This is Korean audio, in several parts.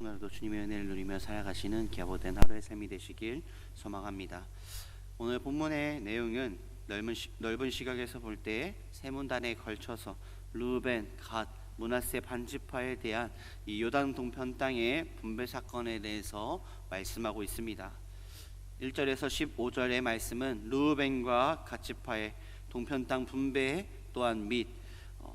오늘도 주님의 은혜를 누리며 살아가시는 기아보된 하루의 삶이 되시길 소망합니다. 오늘 본문의 내용은 넓은 시각에서 볼 때 세 문단에 걸쳐서 루벤, 갓, 므낫세 반지파에 대한 이 요단 동편 땅의 분배 사건에 대해서 말씀하고 있습니다. 1절에서 15절의 말씀은 루벤과 갓 지파의 동편 땅 분배 또한 및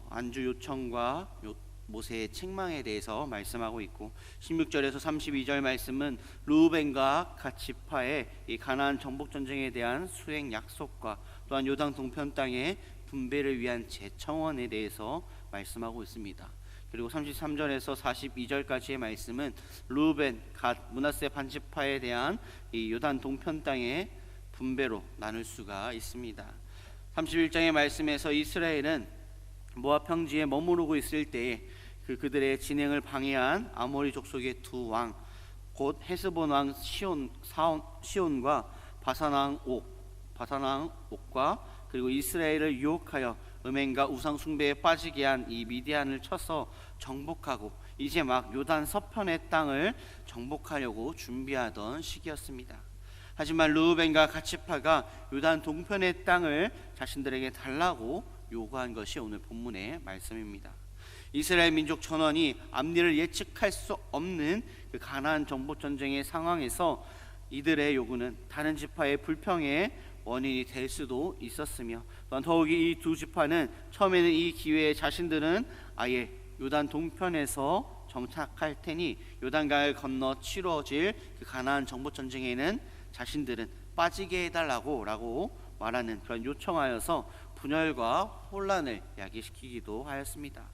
안주 요청과 모세의 책망에 대해서 말씀하고 있고, 16절에서 32절 말씀은 루벤과 갓 지파의 이 가나안 정복 전쟁에 대한 수행 약속과 또한 요단 동편 땅의 분배를 위한 재청원에 대해서 말씀하고 있습니다. 그리고 33절에서 42절까지의 말씀은 루벤, 갓, 므낫세 반지파에 대한 이 요단 동편 땅의 분배로 나눌 수가 있습니다. 31장의 말씀에서 이스라엘은 모압 평지에 머무르고 있을 때에 그들의 진행을 방해한 아모리 족속의 두 왕, 곧 헤스본 왕 시온과 바산 왕 옥과 그리고 이스라엘을 유혹하여 음행과 우상 숭배에 빠지게 한 이 미디안을 쳐서 정복하고 이제 막 요단 서편의 땅을 정복하려고 준비하던 시기였습니다. 하지만 르우벤과 갓 지파가 요단 동편의 땅을 자신들에게 달라고 요구한 것이 오늘 본문의 말씀입니다. 이스라엘 민족 전원이 앞일을 예측할 수 없는 그 가나안 정복 전쟁의 상황에서 이들의 요구는 다른 지파의 불평의 원인이 될 수도 있었으며, 또한 더욱이 이 두 지파는 처음에는 이 기회에 자신들은 아예 요단 동편에서 정착할 테니 요단강을 건너 치러질 그 가나안 정복 전쟁에는 자신들은 빠지게 해달라고 말하는 그런 요청하여서 분열과 혼란을 야기시키기도 하였습니다.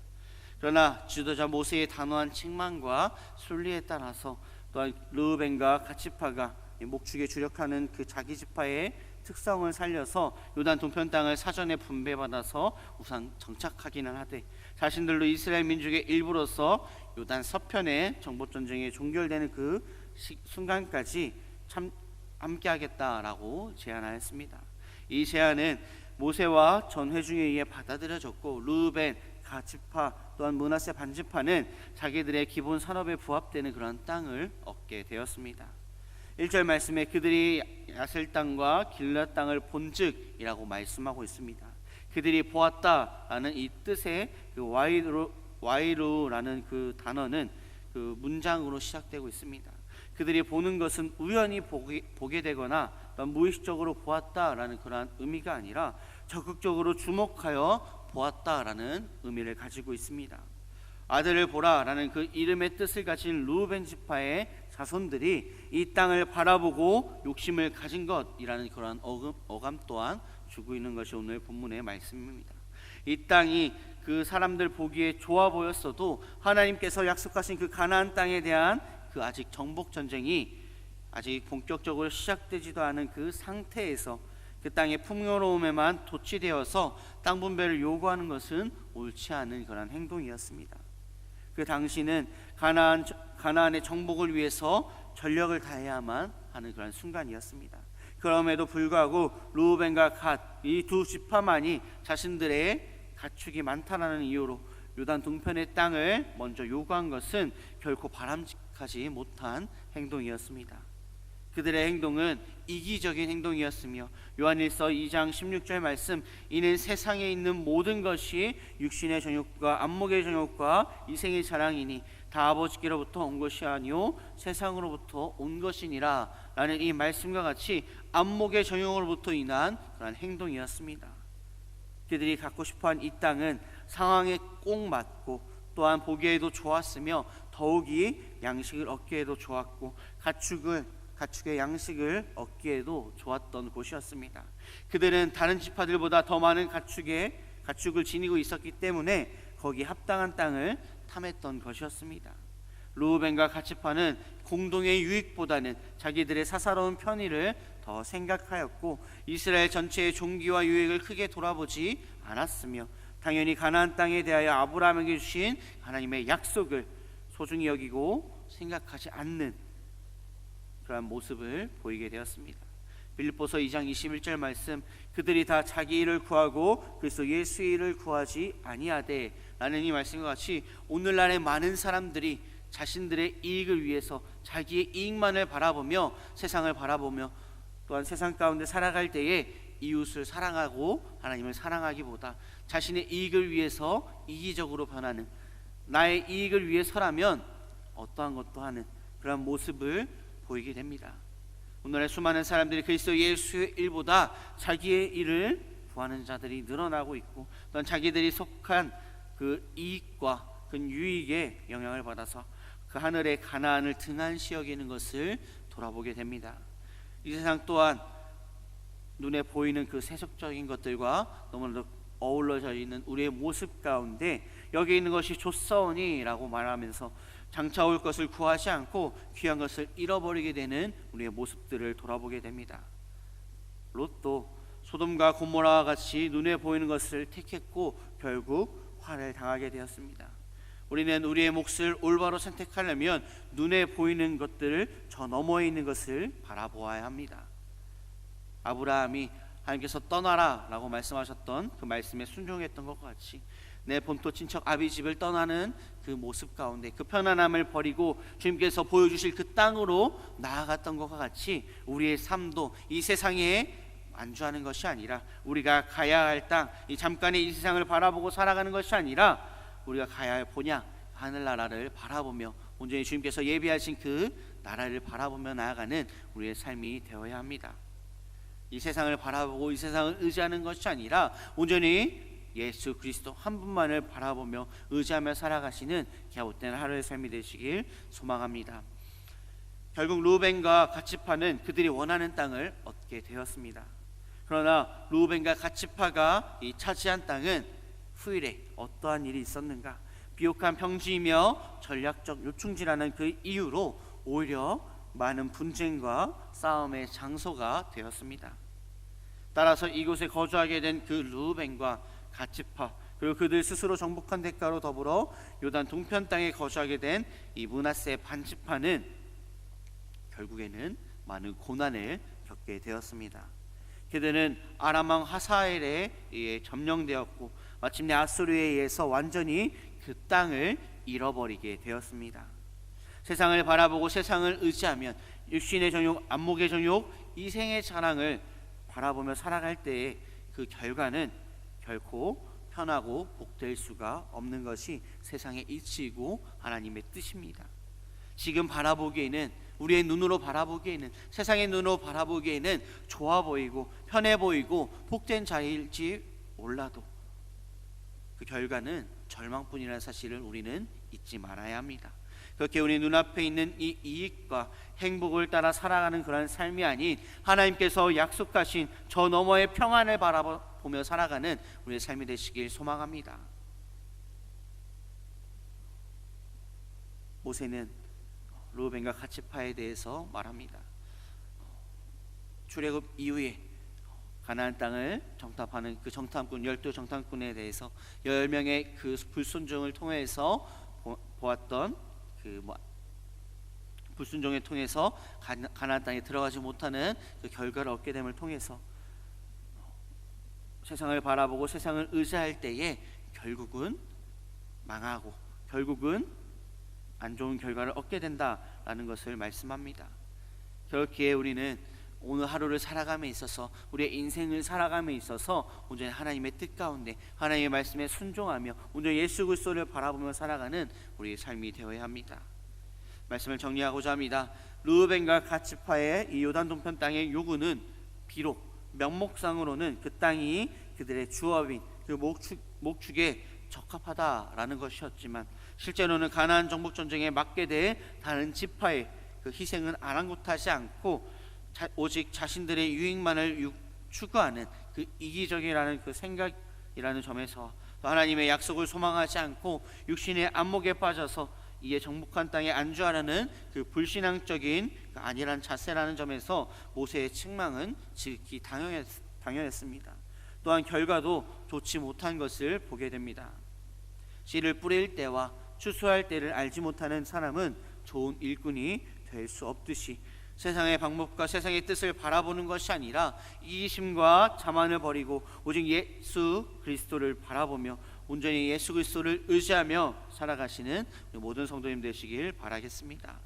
그러나 지도자 모세의 단호한 책망과 순리에 따라서 또한 르우벤과 갓 지파가 목축에 주력하는 그 자기 지파의 특성을 살려서 요단 동편 땅을 사전에 분배받아서 우선 정착하기는 하되, 자신들도 이스라엘 민족의 일부로서 요단 서편의 정복 전쟁에 종결되는 그 순간까지 참 함께하겠다라고 제안하였습니다. 이 제안은 모세와 전 회중에 의해 받아들여졌고, 르우벤, 갓 지파 또한 므낫세 반지파는 자기들의 기본 산업에 부합되는 그런 땅을 얻게 되었습니다. 1절 말씀에 그들이 야셀 땅과 길앗 땅을 본즉이라고 말씀하고 있습니다. 그들이 보았다라는 이 뜻의 그 와이루라는 그 단어는 그 문장으로 시작되고 있습니다. 그들이 보는 것은 우연히 보게 되거나 무의식적으로 보았다라는 그러한 의미가 아니라 적극적으로 주목하여 보았다라는 의미를 가지고 있습니다. 아들을 보라라는 그 이름의 뜻을 가진 르우벤 지파의 자손들이 이 땅을 바라보고 욕심을 가진 것이라는 그러한 어감 또한 주고 있는 것이 오늘 본문의 말씀입니다. 이 땅이 그 사람들 보기에 좋아 보였어도 하나님께서 약속하신 그 가나안 땅에 대한 그 아직 정복 전쟁이 아직 본격적으로 시작되지도 않은 그 상태에서 그 땅의 풍요로움에만 도취되어서 땅 분배를 요구하는 것은 옳지 않은 그런 행동이었습니다. 그 당시는 가나안의 정복을 위해서 전력을 다해야만 하는 그런 순간이었습니다. 그럼에도 불구하고 르우벤과 갓 이 두 지파만이 자신들의 가축이 많다라는 이유로 요단 동편의 땅을 먼저 요구한 것은 결코 바람직하지 못한 행동이었습니다. 그들의 행동은 이기적인 행동이었으며, 요한일서 2장 16절 말씀, 이는 세상에 있는 모든 것이 육신의 정욕과 안목의 정욕과 이생의 자랑이니 다 아버지께로부터 온 것이 아니요 세상으로부터 온 것이니라 라는 이 말씀과 같이 안목의 정욕으로부터 인한 그런 행동이었습니다. 그들이 갖고 싶어한 이 땅은 상황에 꼭 맞고 또한 보기에도 좋았으며, 더욱이 양식을 얻기에도 좋았고 가축의 양식을 얻기에도 좋았던 곳이었습니다. 그들은 다른 지파들보다 더 많은 가축을 지니고 있었기 때문에 거기에 합당한 땅을 탐했던 것이었습니다. 르우벤과 갓 지파는 공동의 유익보다는 자기들의 사사로운 편의를 더 생각하였고, 이스라엘 전체의 종기와 유익을 크게 돌아보지 않았으며, 당연히 가나안 땅에 대하여 아브라함에게 주신 하나님의 약속을 소중히 여기고 생각하지 않는 그런 모습을 보이게 되었습니다. 빌립보서 2장 21절 말씀, 그들이 다 자기 일을 구하고 그리스도 예수의 일을 구하지 아니하되 라는 이 말씀과 같이 오늘날의 많은 사람들이 자신들의 이익을 위해서 자기의 이익만을 바라보며 세상을 바라보며 또한 세상 가운데 살아갈 때에 이웃을 사랑하고 하나님을 사랑하기보다 자신의 이익을 위해서 이기적으로 변하는, 나의 이익을 위해서라면 어떠한 것도 하는 그런 모습을 보이게 됩니다. 오늘의 수많은 사람들이 그리스도 예수의 일보다 자기의 일을 구하는 자들이 늘어나고 있고, 또한 자기들이 속한 그 이익과 그 유익에 영향을 받아서 그 하늘의 가나안을 등한시 여기는 것을 돌아보게 됩니다. 이 세상 또한 눈에 보이는 그 세속적인 것들과 너무나도 어우러져 있는 우리의 모습 가운데 여기 있는 것이 좋사오니 라고 말하면서 장차 올 것을 구하지 않고 귀한 것을 잃어버리게 되는 우리의 모습들을 돌아보게 됩니다. 롯도 소돔과 고모라와 같이 눈에 보이는 것을 택했고 결국 화를 당하게 되었습니다. 우리는 우리의 몫을 올바로 선택하려면 눈에 보이는 것들을 저 너머에 있는 것을 바라보아야 합니다. 아브라함이 하나님께서 떠나라 라고 말씀하셨던 그 말씀에 순종했던 것과 같이 내 본토 친척 아비 집을 떠나는 그 모습 가운데 그 편안함을 버리고 주님께서 보여주실 그 땅으로 나아갔던 것과 같이 우리의 삶도 이 세상에 안주하는 것이 아니라 우리가 가야 할 땅, 이 잠깐의 이 세상을 바라보고 살아가는 것이 아니라 우리가 가야 할 본향 하늘나라를 바라보며 온전히 주님께서 예비하신 그 나라를 바라보며 나아가는 우리의 삶이 되어야 합니다. 이 세상을 바라보고 이 세상을 의지하는 것이 아니라 온전히 예수 그리스도 한 분만을 바라보며 의지하며 살아가시는 갸웃된 하루의 삶이 되시길 소망합니다. 결국 루벤과 갓지파는 그들이 원하는 땅을 얻게 되었습니다. 그러나 루벤과 갓지파가 이 차지한 땅은 후일에 어떠한 일이 있었는가? 비옥한 평지이며 전략적 요충지라는 그 이유로 오히려 많은 분쟁과 싸움의 장소가 되었습니다. 따라서 이곳에 거주하게 된 그 루벤과 갓지파 그리고 그들 스스로 정복한 대가로 더불어 요단 동편 땅에 거주하게 된 이 므낫세 반지파는 결국에는 많은 고난을 겪게 되었습니다. 그들은 아람 왕 하사엘에 의해 점령되었고 마침내 아수르에 의해서 완전히 그 땅을 잃어버리게 되었습니다. 세상을 바라보고 세상을 의지하면 육신의 정욕, 안목의 정욕, 이생의 자랑을 바라보며 살아갈 때에 그 결과는 결코 편하고 복될 수가 없는 것이 세상의 이치이고 하나님의 뜻입니다. 지금 바라보기에는 우리의 눈으로 바라보기에는 세상의 눈으로 바라보기에는 좋아 보이고 편해 보이고 복된 자일지 몰라도 그 결과는 절망뿐이라는 사실을 우리는 잊지 말아야 합니다. 그렇게 우리 눈앞에 있는 이 이익과 행복을 따라 살아가는 그런 삶이 아닌 하나님께서 약속하신 저 너머의 평안을 바라보며 살아가는 우리의 삶이 되시길 소망합니다. 모세는 루벤과 갓지파에 대해서 말합니다. 출애굽 이후에 가나안 땅을 정탐하는 그 정탐꾼 12정탐꾼에 대해서 10명의 그 불순종을 통해서 보았던 그 불순종을 통해서 가나안 땅에 들어가지 못하는 그 결과를 얻게 됨을 통해서 세상을 바라보고 세상을 의지할 때에 결국은 망하고 결국은 안 좋은 결과를 얻게 된다라는 것을 말씀합니다. 그렇기에 우리는 오늘 하루를 살아감에 있어서 우리의 인생을 살아감에 있어서 온전히 하나님의 뜻 가운데 하나님의 말씀에 순종하며 온전히 예수 그리스도를 바라보며 살아가는 우리의 삶이 되어야 합니다. 말씀을 정리하고자 합니다. 르우벤과 갓지파의 이 요단 동편 땅의 요구는 비록 명목상으로는 그 땅이 그들의 주업인 그 목축에 적합하다라는 것이었지만 실제로는 가나안 정복 전쟁에 맡게 될 다른 지파의 그 희생은 아랑곳하지 않고 오직 자신들의 유익만을 추구하는 그 이기적이라는 그 생각이라는 점에서 또 하나님의 약속을 소망하지 않고 육신의 안목에 빠져서 이에 정복한 땅에 안주하려는 그 불신앙적인 그 안일한 자세라는 점에서 모세의 책망은 지극히 당연했습니다. 또한 결과도 좋지 못한 것을 보게 됩니다. 씨를 뿌릴 때와 추수할 때를 알지 못하는 사람은 좋은 일꾼이 될 수 없듯이 세상의 방법과 세상의 뜻을 바라보는 것이 아니라 이기심과 자만을 버리고 오직 예수 그리스도를 바라보며 온전히 예수 그리스도를 의지하며 살아가시는 우리 모든 성도님 되시길 바라겠습니다.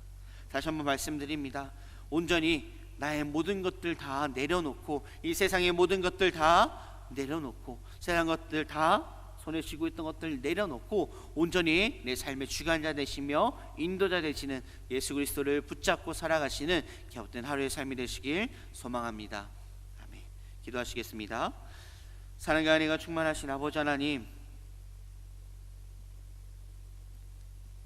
다시 한번 말씀드립니다. 온전히 나의 모든 것들 다 내려놓고, 이 세상의 모든 것들 다 내려놓고, 세상 것들 다 손에 쥐고 있던 것들 내려놓고 온전히 내 삶의 주관자 되시며 인도자 되시는 예수 그리스도를 붙잡고 살아가시는 격된 하루의 삶이 되시길 소망합니다. 아멘. 기도하시겠습니다. 사랑과 은혜가 충만하신 아버지 하나님,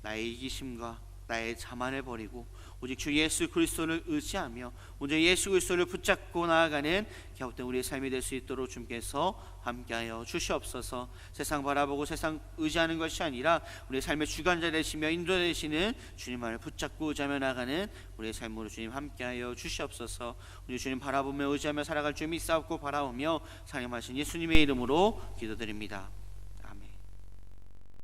나의 이기심과 나의 자만을 버리고 오직 주 예수 그리스도를 의지하며 오직 예수 그리스도를 붙잡고 나아가는 격된 우리의 삶이 될 수 있도록 주님께서 함께하여 주시옵소서. 세상 바라보고 세상 의지하는 것이 아니라 우리의 삶의 주관자 되시며 인도자 되시는 주님만을 붙잡고 의지하며 나가는 우리의 삶으로 주님 함께하여 주시옵소서. 우리 주님 바라보며 의지하며 살아갈 줄 믿사옵고 바라오며 사랑하신 예수님의 이름으로 기도드립니다.